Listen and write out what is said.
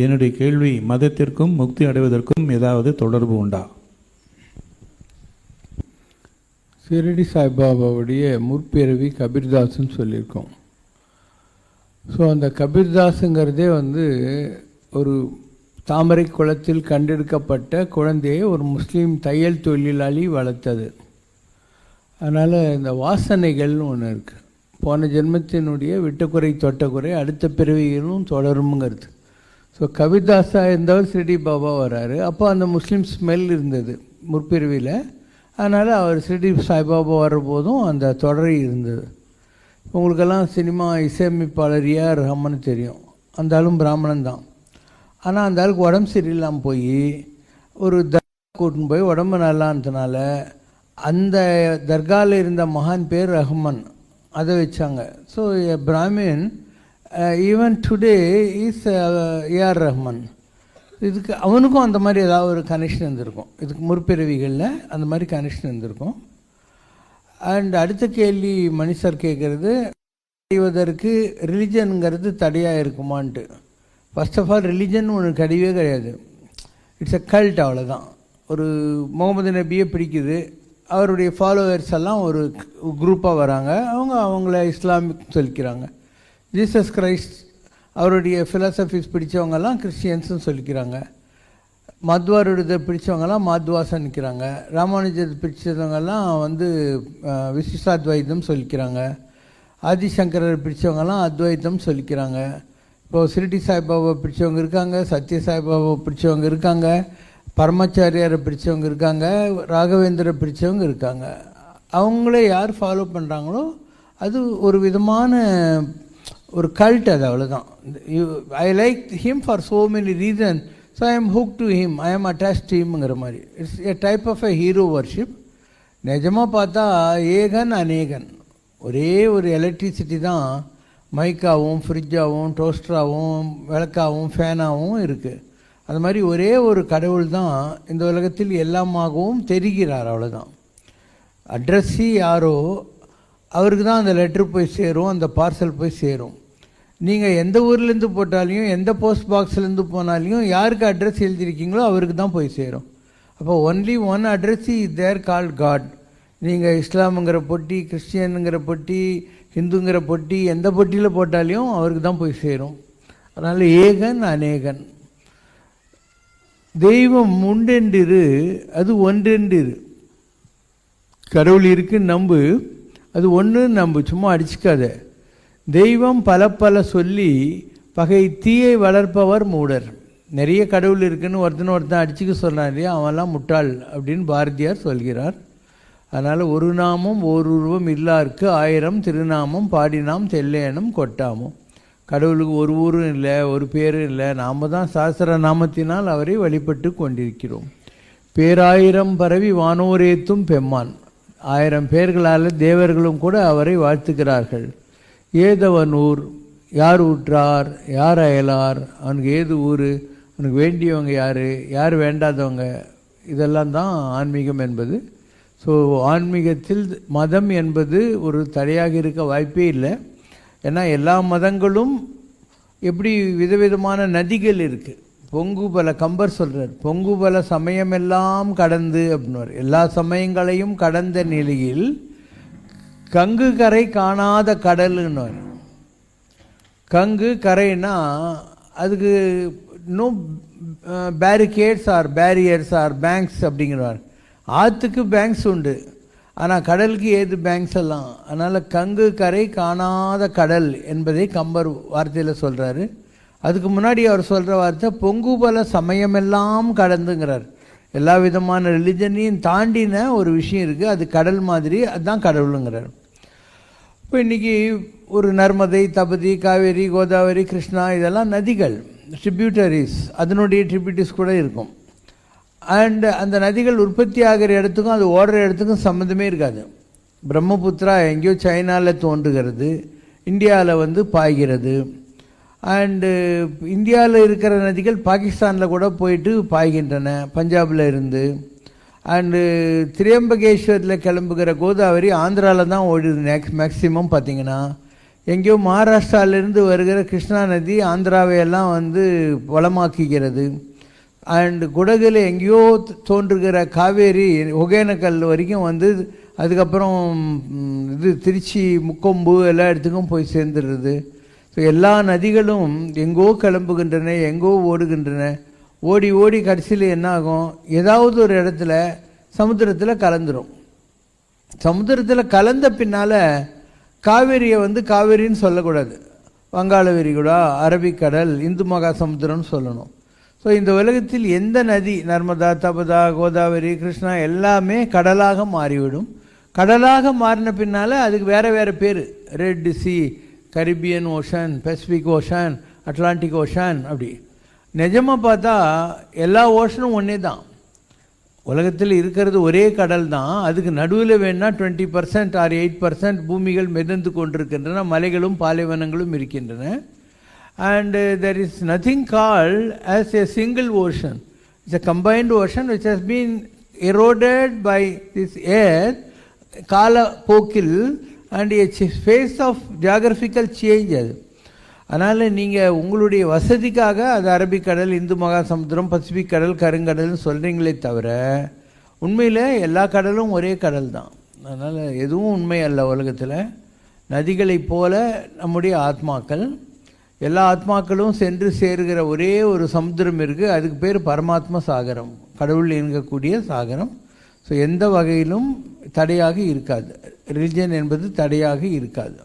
என்னுடைய கேள்வி, மதத்திற்கும் முக்தி அடைவதற்கும் ஏதாவது தொடர்பு உண்டா? ஷிரடி சாய்பாபாவுடைய முற்பிறவி கபீர்தாஸ்ன்னு சொல்லியிருக்கோம். ஸோ அந்த கபீர்தாஸுங்கிறதே ஒரு தாமரை குளத்தில் கண்டெடுக்கப்பட்ட குழந்தையை ஒரு முஸ்லீம் தையல் தொழிலாளி வளர்த்தது. அதனால் இந்த வாசனைகள்னு ஒன்று இருக்குது. போன ஜென்மத்தினுடைய விட்டக்குறை தொட்டக்குறை அடுத்த பிறவியிலும் தொடரும்ங்கிறது. ஸோ கபீர்தாஸாக இருந்தவர் ஷிரடி பாபா வராரு. அப்போ அந்த முஸ்லீம் ஸ்மெல் இருந்தது முற்பிறவியில். அதனால் அவர் ஷிரடி சாய்பாபா வர்றபோதும் அந்த தொடரை இருந்தது. உங்களுக்கெல்லாம் சினிமா இசையமைப்பாளர் ஏஆர் ரஹ்மான் தெரியும். அந்த ஆளும் பிராமணன் தான். ஆனால் அந்த ஆளுக்கு உடம்பு சரியில்லாமல் போய் ஒரு தர்கா கூட்டின்னு போய் உடம்பு நல்லான்றதுனால அந்த தர்காவில் இருந்த மகான் பேர் ரஹ்மான், அதை வச்சாங்க. So Brahmin even today is AR Rahman. இதுக்கு அவனுக்கும் அந்த மாதிரி ஏதாவது ஒரு கனெக்ஷன் இருந்திருக்கும். இதுக்கு முற்பிறவிகளில் அந்த மாதிரி கனெக்ஷன் இருந்திருக்கும். அண்ட் அடுத்த கேள்வி மணி சார் கேட்குறது, அடைவதற்கு ரிலிஜனுங்கிறது தடையாக இருக்குமான்ட்டு. ஃபர்ஸ்ட் ஆஃப் ஆல் ரிலிஜன் ஒன்று கிடையவே கிடையாது. இட்ஸ் எ கல்ட், அவ்வளோதான். ஒரு முகமது நபியை பிடிக்குது, அவருடைய ஃபாலோவர்ஸ் எல்லாம் ஒரு குரூப்பாக வராங்க, அவங்கள இஸ்லாமிக் சொல்லிக்கிறாங்க. ஜீசஸ் கிரைஸ்ட் அவருடைய ஃபிலாசபிஸ் பிடித்தவங்கெல்லாம் கிறிஸ்டியன்ஸுன்னு சொல்லிக்கிறாங்க. மத்வாரோட பிடித்தவங்கெல்லாம் மாத்வாசன் நிற்கிறாங்க. ராமானுஜர் பிடிச்சவங்கெல்லாம் விசிஷ்டாத்வைத்தம் சொல்லிக்கிறாங்க. ஆதிசங்கரர் பிடிச்சவங்கெல்லாம் அத்வைத்தம் சொல்லிக்கிறாங்க. இப்போது ஷிரடி சாய்பாபா பிடிச்சவங்க இருக்காங்க, சத்ய சாய்பாபா பிடிச்சவங்க இருக்காங்க, பரமாச்சாரியாரை பிடிச்சவங்க இருக்காங்க, ராகவேந்திர பிடிச்சவங்க இருக்காங்க. அவங்களே யார் ஃபாலோ பண்ணுறாங்களோ அது ஒரு விதமான ஒரு கல்ட், அது அவ்வளோதான். I like him for so many reason, so I am hook to him, I am attach to ஹிம்ங்கிற மாதிரி. It's a type of a hero worship. நிஜமாக பார்த்தா ஏகன் அநேகன், ஒரே ஒரு எலக்ட்ரிசிட்டி தான் மைக்காகவும் ஃப்ரிட்ஜாகவும் டோஸ்டராகவும் விளக்காகவும் ஃபேனாகவும் இருக்குது. அது மாதிரி ஒரே ஒரு கடவுள் தான் இந்த உலகத்தில் எல்லாமாகவும் தெரிகிறார், அவ்வளோதான். அட்ரஸி யாரோ அவருக்கு தான் அந்த லெட்ரு போய் சேரும், அந்த பார்சல் போய் சேரும். நீங்கள் எந்த ஊர்லேருந்து போட்டாலையும் எந்த போஸ்ட் பாக்ஸ்லேருந்து போனாலையும் யாருக்கு அட்ரஸ் எழுதியிருக்கீங்களோ அவருக்கு தான் போய் சேரும். அப்போ only one addressee is there called God. நீங்கள் இஸ்லாமுங்கிற பொட்டி, கிறிஸ்டியனுங்கிற பொட்டி, ஹிந்துங்கிற பொட்டி, எந்த பொட்டியில் போட்டாலையும் அவருக்கு தான் போய் சேரும். அதனால் ஏகன் அநேகன். தெய்வம் உண்டென்றிரு, அது ஒன்றென்றிரு. கடவுள் இருக்குன்னு நம்பு, அது ஒன்று நம்பு, சும்மா அடிச்சுக்காத. தெய்வம் பல பல சொல்லி பகை தீயை வளர்ப்பவர் மூடர். நிறைய கடவுள் இருக்குன்னு ஒருத்தன் அடிச்சுக்க சொல்கிறான் இல்லையா, அவன்லாம் முட்டாள் அப்படின்னு பாரதியார் சொல்கிறார். அதனால் ஒரு நாமம் ஓர் உருவம் இல்லாருக்கு 1000 திருநாமம் பாடினாம் தெல்லேனும் கொட்டாமும். கடவுளுக்கு ஒரு ஊரும் இல்லை, ஒரு பேரும் இல்லை. நாம் தான் சாஸ்திர நாமத்தினால் அவரை வழிபட்டு கொண்டிருக்கிறோம். பேராயிரம் பரவி வானோரேத்தும் பெம்மான். 1000 பேர்களால் தேவர்களும் கூட அவரை வாழ்த்துக்கிறார்கள். ஏதவன் ஊர், யார் ஊற்றார், யார் அயலார், அவனுக்கு ஏது ஊர், அவனுக்கு வேண்டியவங்க யார், யார் வேண்டாதவங்க, இதெல்லாம் தான் ஆன்மீகம் என்பது. ஸோ ஆன்மீகத்தில் மதம் என்பது ஒரு தடையாக இருக்க வாய்ப்பே இல்லை. ஏன்னா எல்லா மதங்களும் எப்படி விதவிதமான நதிகள் இருக்குது. பொங்கு பல, கம்பர் சொல்கிறார், பொங்கு பல சமயமெல்லாம் கடந்து அப்படின்னுவார். எல்லா சமயங்களையும் கடந்த நிலையில் கங்கு கரை காணாத கடல்னுவார். கங்கு கரைனா அதுக்கு no barricades or barriers or banks அப்படிங்கிறார். ஆற்றுக்கு பேங்க்ஸ் உண்டு, ஆனால் கடலுக்கு ஏது பேங்க்ஸ் எல்லாம். அதனால் கங்கு கரை காணாத கடல் என்பதை கம்பர் வார்த்தையில் சொல்கிறாரு. அதுக்கு முன்னாடி அவர் சொல்கிற வார்த்தை பொங்கு பல சமயமெல்லாம் கடந்துங்கிறார். எல்லா விதமான ரிலிஜனையும் தாண்டின ஒரு விஷயம் இருக்குது, அது கடல் மாதிரி, அதுதான் கடவுளுங்கிறார். இப்போ இன்றைக்கி ஒரு நர்மதை, தபதி, காவேரி, கோதாவரி, கிருஷ்ணா, இதெல்லாம் நதிகள், ட்ரிபியூட்டரிஸ், அதனுடைய ட்ரிபியூட்டரிஸ் கூட இருக்கும். அண்ட் அந்த நதிகள் உற்பத்தி ஆகிற இடத்துக்கும் அது ஓடுற இடத்துக்கும் சம்மந்தமே இருக்காது. பிரம்மபுத்திரா எங்கேயோ சைனாவில் தோன்றுகிறது, இந்தியாவில் பாய்கிறது. அண்டு இந்தியாவில் இருக்கிற நதிகள் பாகிஸ்தானில் கூட போயிட்டு பாய்கின்றன, பஞ்சாபில் இருந்து. அண்டு திரியம்பகேஸ்வரில் கிளம்புகிற கோதாவரி ஆந்திராவில் தான் ஓடுது மேக்சிமம். பார்த்திங்கன்னா எங்கேயோ மகாராஷ்டிராவிலேருந்து வருகிற கிருஷ்ணா நதி ஆந்திராவையெல்லாம் வந்து வளமாக்குகிறது. அண்டு குடகில் எங்கேயோ தோன்றுகிற காவேரி ஒகேனக்கல் வரைக்கும் வந்து அதுக்கப்புறம் இது திருச்சி முக்கொம்பு எல்லா இடத்துக்கும் போய் சேர்ந்துடுறது. ஸோ எல்லா நதிகளும் எங்கோ கிளம்புகின்றன, எங்கோ ஓடுகின்றன. ஓடி ஓடி கடைசியில் என்ன ஆகும், ஏதாவது ஒரு இடத்துல சமுத்திரத்தில் கலந்துரும். சமுத்திரத்தில் கலந்த பின்னால் காவேரியை வந்து காவேரின்னு சொல்லக்கூடாது, வங்காள விரிகுடா, அரபிக்கடல், இந்து மகா சமுத்திரம்னு சொல்லணும். ஸோ இந்த உலகத்தில் எந்த நதி, நர்மதா, தபதா, கோதாவரி, கிருஷ்ணா எல்லாமே கடலாக மாறிவிடும். கடலாக மாறின பின்னால் அதுக்கு வேறு வேறு பேர், red C, Caribbean ocean, Pacific ocean, Atlantic ocean. அப்படி நிஜமாக பார்த்தா எல்லா ஓஷனும் ஒன்றே தான். உலகத்தில் இருக்கிறது ஒரே கடல் தான். அதுக்கு நடுவில் வேணால் 20% or 8% பூமிகள் மிதந்து கொண்டிருக்கின்றன, மலைகளும் பாலைவனங்களும் இருக்கின்றன. And there is nothing called as a single ocean. It's a combined ocean which has been eroded by this earth, கால போக்கில், and a phase of geographical change. அது அதனால் நீங்கள் உங்களுடைய வசதிக்காக அது அரபிக்கடல், இந்து மகா சமுத்திரம், பசிபிக் கடல், கருங்கடல்னு சொல்கிறீங்களே தவிர உண்மையில் எல்லா கடலும் ஒரே கடல் தான். அதனால் எதுவும் உண்மை அல்ல. உலகத்தில் நதிகளைப் போல நம்முடைய ஆத்மாக்கள், எல்லா ஆத்மாக்களும் சென்று சேருகிற ஒரே ஒரு சமுத்திரம் இருக்குது. அதுக்கு பேர் பரமாத்ம சாகரம், கடவுள் இயங்கக்கூடிய சாகரம். ஸோ எந்த வகையிலும் தடையாக இருக்காது. ரிலிஜன் என்பது தடையாக இருக்காது.